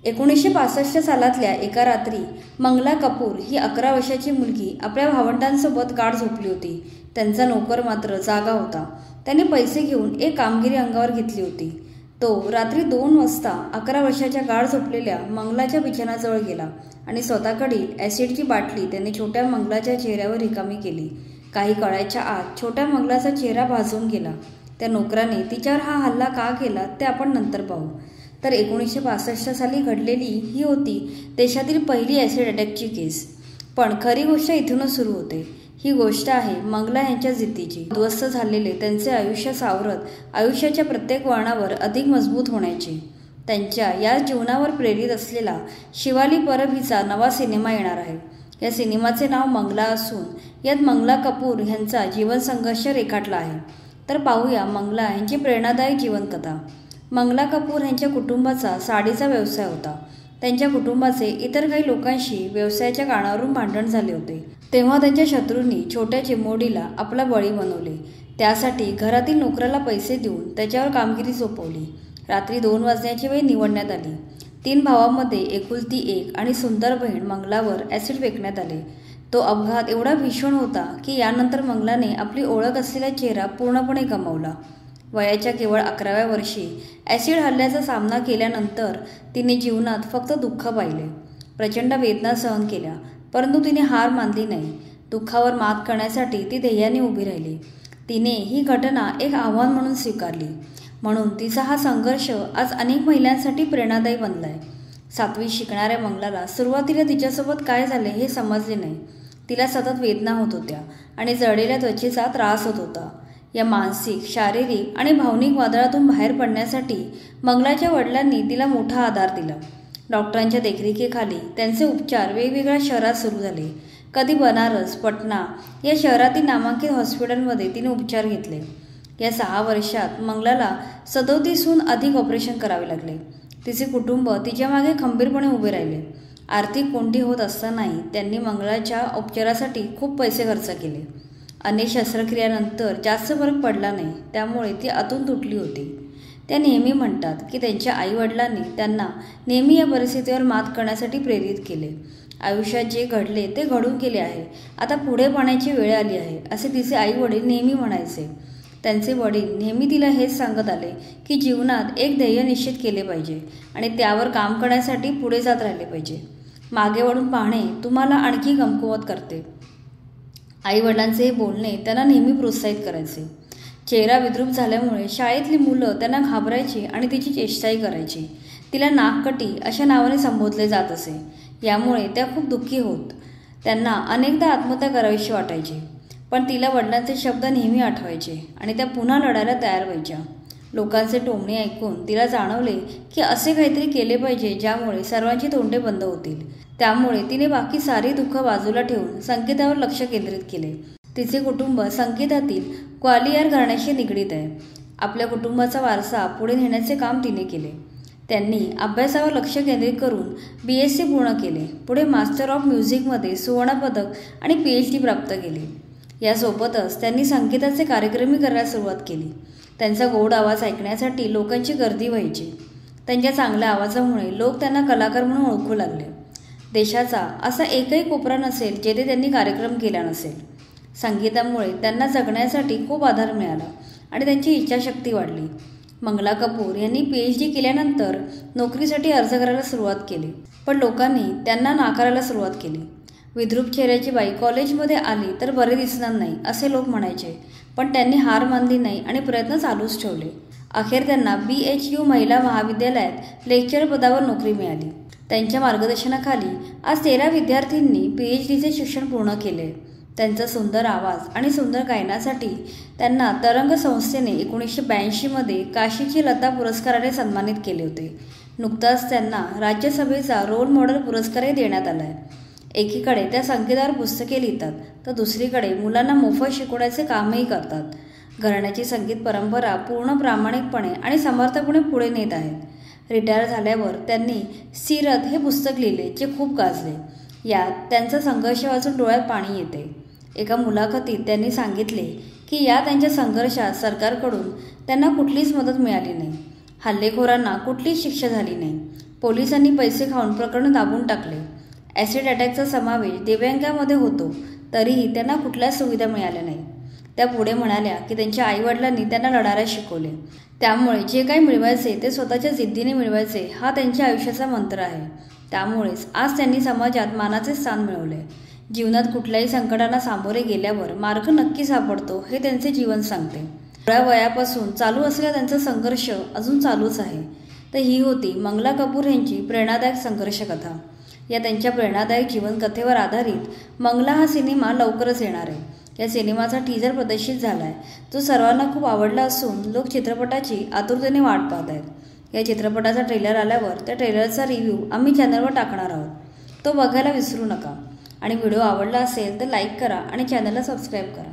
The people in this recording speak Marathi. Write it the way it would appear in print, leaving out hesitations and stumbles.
1965 सालातल्या एका रात्री मंगला कपूर ही 11 वर्षाची मुलगी आपल्या भावंडांसोबत गाढ झोपली होती. त्यांचा नोकर मात्र जागा होता. त्याने पैसे घेऊन एक कामगिरी अंगावर घेतली होती. तो रात्री 2 वाजता 11 वर्षाच्या गाढ झोपलेल्या मंगलाच्या बिछाणाजवळ गेला आणि स्वतःकडील ॲसिडची बाटली त्याने छोट्या मंगलाच्या चेहऱ्यावर रिकामी केली. काही काळाच्या आत छोट्या मंगलाचा चेहरा भाजून गेला. त्या नोकराने तिच्यावर हा हल्ला का केला ते आपण नंतर पाहू. तर 1965 साली घडलेली ही होती देशातील पहिली ॲसिड अटॅकची केस. पण खरी गोष्ट इथूनच सुरू होते. ही गोष्ट आहे मंगला यांच्या जिद्दीची. उद्ध्वस्त झालेले त्यांचे आयुष्य सावरत आयुष्याच्या प्रत्येक वळणावर अधिक मजबूत होण्याची. त्यांच्या या जीवनावर प्रेरित असलेला शिवाली परब हिचा नवा सिनेमा येणार आहे. या सिनेमाचे नाव मंगला असून यात मंगला कपूर यांचा जीवन संघर्ष रेखाटला आहे. तर पाहूया मंगला यांची प्रेरणादायक जीवनकथा. मंगला कपूर यांच्या कुटुंबाचा साडीचा व्यवसाय होता. त्यांच्या कुटुंबाचे इतर काही लोकांशी व्यवसायाच्या कारणावरून भांडण झाले होते. तेव्हा त्यांच्या शत्रूंनी छोट्या चिमोडीला आपला बळी बनवले. त्यासाठी घरातील नोकराला पैसे देऊन त्याच्यावर कामगिरी सोपवली. रात्री 2 वाजण्याची वेळ निवडण्यात आली. 3 भावांमध्ये एकुलती एक आणि सुंदर बहीण मंगलावर ॲसिड फेकण्यात आले. तो अपघात एवढा भीषण होता की यानंतर मंगलाने आपली ओळख असलेला चेहरा पूर्णपणे गमावला. वयाच्या केवळ 11व्या वर्षी ॲसिड हल्ल्याचा सामना केल्यानंतर तिने जीवनात फक्त दुःख पाहिले. प्रचंड वेदना सहन केल्या, परंतु तिने हार मानली नाही. दुःखावर मात करण्यासाठी ती ध्येयाने उभी राहिली. तिने ही घटना एक आव्हान म्हणून स्वीकारली. म्हणून तिचा हा संघर्ष आज अनेक महिलांसाठी प्रेरणादायी बनला आहे. 7वीत शिकणाऱ्या मंगलाला सुरुवातीला तिच्यासोबत काय झाले हे समजले नाही. तिला सतत वेदना होत होत्या आणि जळलेल्या त्वचेचा त्रास होत होता. या मानसिक, शारीरिक आणि भावनिक वादळातून बाहेर पडण्यासाठी मंगलाच्या वडिलांनी तिला मोठा आधार दिला. डॉक्टरांच्या देखरेखीखाली त्यांचे उपचार वेगवेगळ्या शहरात सुरू झाले. कधी बनारस, पटना या शहरातील नामांकित हॉस्पिटलमध्ये तिने उपचार घेतले. या 6 वर्षात मंगलाला 37हून अधिक ऑपरेशन करावे लागले. तिचे कुटुंब तिच्या मागे खंबीरपणे उभे राहिले. आर्थिक कोंडी होत असतानाही त्यांनी मंगलाच्या उपचारासाठी खूप पैसे खर्च केले. अनेक शस्त्रक्रियांनंतर जास्त फरक पडला नाही, त्यामुळे ती आतून तुटली होती. त्या नेहमी म्हणतात की त्यांच्या आईवडिलांनी त्यांना नेहमी या परिस्थितीवर मात करण्यासाठी प्रेरित केले. आयुष्यात जे घडले ते घडून गेले आहे, आता पुढे पाहण्याची वेळ आली आहे, असे तिचे आईवडील नेहमी म्हणायचे. त्यांचे वडील नेहमी तिला हेच सांगत आले की जीवनात एक ध्येय निश्चित केले पाहिजे आणि त्यावर काम करण्यासाठी पुढे जात राहिले पाहिजे. मागे वळून पाहणे तुम्हाला आणखी कमकुवत करते. आईवडिलांचे हे बोलणे त्यांना नेहमी प्रोत्साहित करायचे. चेहरा विद्रूप झाल्यामुळे शाळेतली मुलं त्यांना घाबरायची आणि तिची चेष्टाही करायची. तिला नाककटी अशा नावाने संबोधले जात असे. यामुळे त्या खूप दुःखी होत. त्यांना अनेकदा आत्महत्या करावीशी वाटायची. पण तिला वडिलांचे शब्द नेहमी आठवायचे आणि त्या पुन्हा लढायला तयार व्हायच्या. लोकांचे टोमणे ऐकून तिला जाणवले की असे काहीतरी केले पाहिजे ज्यामुळे सर्वांची तोंडे बंद होतील. त्यामुळे तिने बाकी सारी दुःख बाजूला ठेवून संगीतावर लक्ष केंद्रित केले. तिचे कुटुंब संगीतातील ग्वालियर घराण्याशी निगडीत आहे. आपल्या कुटुंबाचा वारसा पुढे नेण्याचे काम तिने केले. त्यांनी अभ्यासावर लक्ष केंद्रित करून BSc पूर्ण केले. पुढे मास्टर ऑफ म्युझिकमध्ये सुवर्णपदक आणि PhD प्राप्त केली. यासोबतच त्यांनी संगीताचे कार्यक्रमही करायला सुरुवात केली. त्यांचा गोड आवाज ऐकण्यासाठी लोकांची गर्दी व्हायची. त्यांच्या चांगल्या आवाजामुळे लोक त्यांना कलाकार म्हणून ओळखू लागले. देशाचा असा एकही कोपरा नसेल जेथे त्यांनी कार्यक्रम केला नसेल. संगीतामुळे त्यांना जगण्यासाठी खूप आधार मिळाला आणि त्यांची इच्छाशक्ती वाढली. मंगला कपूर यांनी PhD केल्यानंतर नोकरीसाठी अर्ज करायला सुरुवात केली. पण लोकांनी त्यांना नाकारायला सुरुवात केली. विद्रूप चेहऱ्याची बाई कॉलेजमध्ये आली तर बरे दिसणार नाही असे लोक म्हणायचे. पण त्यांनी हार मानली नाही आणि प्रयत्न चालूच ठेवले. अखेर त्यांना BHU महिला महाविद्यालयात लेक्चर पदावर नोकरी मिळाली. त्यांच्या मार्गदर्शनाखाली आज 13 विद्यार्थ्यांनी PhDचे शिक्षण पूर्ण केले. त्यांचा सुंदर आवाज आणि सुंदर गायनासाठी त्यांना तरंग संस्थेने 1982मध्ये काशीची लता पुरस्काराने सन्मानित केले होते. नुकताच त्यांना राज्यसभेचा रोल मॉडेल पुरस्कारही देण्यात आला आहे. एकीकडे त्या संगीतावर पुस्तके लिहितात तर दुसरीकडे मुलांना मोफत शिकवण्याचे कामही करतात. घराण्याची संगीत परंपरा पूर्ण प्रामाणिकपणे आणि समर्थपणे पुढे नेत आहेत. रिटायर झाल्यावर त्यांनी सीरत हे पुस्तक लिहिले जे खूप गाजले. यात त्यांचा संघर्ष वाचून डोळ्यात पाणी येते. एका मुलाखतीत त्यांनी सांगितले की या त्यांच्या संघर्षात सरकारकडून त्यांना कुठलीच मदत मिळाली नाही. हल्लेखोरांना कुठलीच शिक्षा झाली नाही. पोलिसांनी पैसे खाऊन प्रकरण दाबून टाकले. ॲसिड अटॅकचा समावेश दिव्यांगामध्ये होतो, तरीही त्यांना कुठल्याच सुविधा मिळाल्या नाही. त्या पुढे म्हणाल्या की त्यांच्या आईवडिलांनी त्यांना लढायला शिकवले. त्यामुळे जे काही मिळवायचे ते स्वतःच्या जिद्दीने मिळवायचे हा त्यांच्या आयुष्याचा मंत्र आहे. त्यामुळेच आज त्यांनी समाजात मानाचे स्थान मिळवले. जीवनात कुठल्याही संकटांना सामोरे गेल्यावर मार्ग नक्की सापडतो हे त्यांचे जीवन सांगते. थोड्या वयापासून चालू असलेला त्यांचा संघर्ष अजून चालूच आहे. तर ही होती मंगला कपूर यांची प्रेरणादायक संघर्ष कथा. या त्यांच्या प्रेरणादायक जीवनकथेवर आधारित मंगला हा सिनेमा लवकरच येणार आहे. या सिनेमाचा टीजर प्रदर्शित झाला आहे, जो सर्वांना खूप आवडला असून लोक चित्रपटाची आतुरतेने वाट पाहत आहेत. या चित्रपटाचा ट्रेलर आल्यावर त्या ट्रेलरचा रिव्ह्यू आम्ही चॅनलवर टाकणार आहोत, तो बघायला विसरू नका. आणि व्हिडिओ आवडला असेल तर लाईक करा आणि चॅनलला सबस्क्राईब करा.